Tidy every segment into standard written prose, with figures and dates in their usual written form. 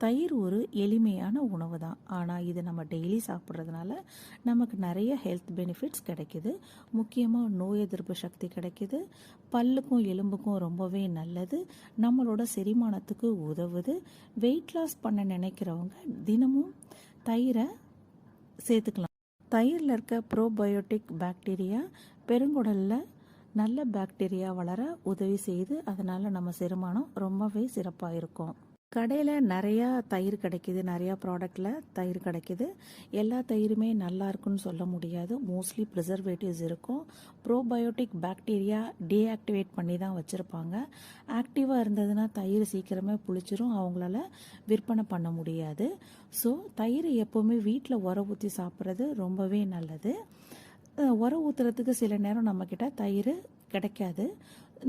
தயிர் ஒரு எளிமையான உணவு தான். ஆனால் இது நம்ம டெய்லி சாப்பிட்றதுனால நமக்கு நிறைய ஹெல்த் பெனிஃபிட்ஸ் கிடைக்குது. முக்கியமாக நோய் எதிர்ப்பு சக்தி கிடைக்குது. பல்லுக்கும் எலும்புக்கும் ரொம்பவே நல்லது. நம்மளோட செரிமானத்துக்கு உதவுது. வெயிட் லாஸ் பண்ண நினைக்கிறவங்க தினமும் தயிரை சேர்த்துக்கலாம். தயிரில் இருக்க ப்ரோபயோட்டிக் பாக்டீரியா பெருங்குடலில் நல்ல பாக்டீரியா வளர உதவி செய்து, அதனால் நம்ம செரிமானம் ரொம்பவே சிறப்பாக இருக்கும். கடையில் நிறையா தயிர் கிடைக்கிது, நிறையா ப்ராடக்டில் தயிர் கிடைக்கிது. எல்லா தயிருமே நல்லா இருக்குன்னு சொல்ல முடியாது. மோஸ்ட்லி ப்ரிசர்வேட்டிவ்ஸ் இருக்கும். ப்ரோபயோட்டிக் பாக்டீரியா டீஆக்டிவேட் பண்ணி தான் வச்சுருப்பாங்க. ஆக்டிவாக இருந்ததுன்னா தயிர் சீக்கிரமே புளிச்சிரும், அவங்களால விற்பனை பண்ண முடியாது. ஸோ தயிர் எப்போவுமே வீட்டில் உர ஊற்றி சாப்பிட்றது ரொம்பவே நல்லது. உர ஊற்றுறதுக்கு சில நேரம் நம்மக்கிட்ட தயிர் கிடைக்காது.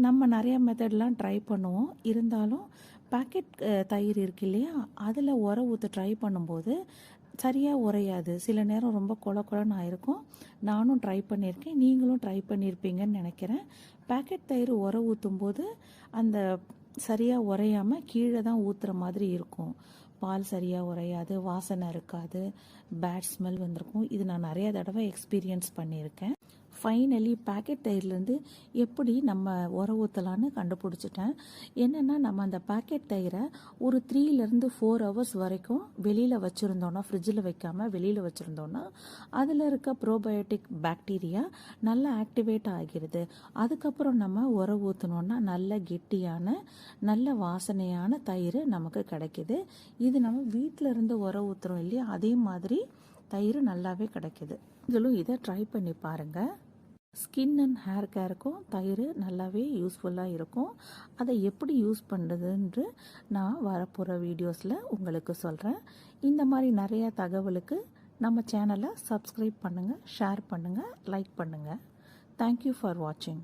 நம்ம நிறைய மெத்தட்லாம் ட்ரை பண்ணுவோம். இருந்தாலும் பாக்கெட் தயிர் இருக்கு இல்லையா, அதில் உர ஊற்ற ட்ரை பண்ணும்போது சரியாக உரையாது. சில நேரம் ரொம்ப கொலன்னு ஆயிருக்கும். நானும் ட்ரை பண்ணியிருக்கேன், நீங்களும் ட்ரை பண்ணியிருப்பீங்கன்னு நினைக்கிறேன். பாக்கெட் தயிர் உர ஊற்றும் போது அந்த சரியாக உரையாமல் கீழே தான் ஊற்றுற மாதிரி இருக்கும். பால் சரியாக உரையாது, வாசனை இருக்காது, பேட் ஸ்மெல் வந்திருக்கும். இது நான் நிறைய தடவை எக்ஸ்பீரியன்ஸ் பண்ணியிருக்கேன். ஃபைனலி பேக்கெட் தயிர்லேருந்து எப்படி நம்ம உர ஊற்றலான்னு கண்டுபிடிச்சிட்டேன். என்னென்னா, நம்ம அந்த பேக்கெட் தயிரை ஒரு 3 to 4 hours வரைக்கும் வெளியில் வச்சுருந்தோன்னா, ஃப்ரிட்ஜில் வைக்காமல் வெளியில் வச்சுருந்தோன்னா அதில் இருக்க ப்ரோபயோட்டிக் பாக்டீரியா நல்லா ஆக்டிவேட் ஆகிடுது. அதுக்கப்புறம் நம்ம உர ஊற்றினோன்னா நல்ல கெட்டியான நல்ல வாசனையான தயிர் நமக்கு கிடைக்கிது. இது நம்ம வீட்டில் இருந்து உர ஊற்றுறோம் இல்லையா, அதே மாதிரி தயிர் நல்லாவே கிடைக்கிது. நீங்களும் இதை ட்ரை பண்ணி பாருங்கள். ஸ்கின் அண்ட் ஹேர் கேருக்கும் தயிர் நல்லாவே யூஸ்ஃபுல்லாக இருக்கும். அதை எப்படி யூஸ் பண்ணுறதுன்று நான் வரப்போகிற வீடியோஸில் உங்களுக்கு சொல்கிறேன். இந்த மாதிரி நிறைய தகவலுக்கு நம்ம சேனலை சப்ஸ்கிரைப் பண்ணுங்கள், ஷேர் பண்ணுங்கள், லைக் பண்ணுங்கள். தேங்க்யூ ஃபார் வாட்சிங்.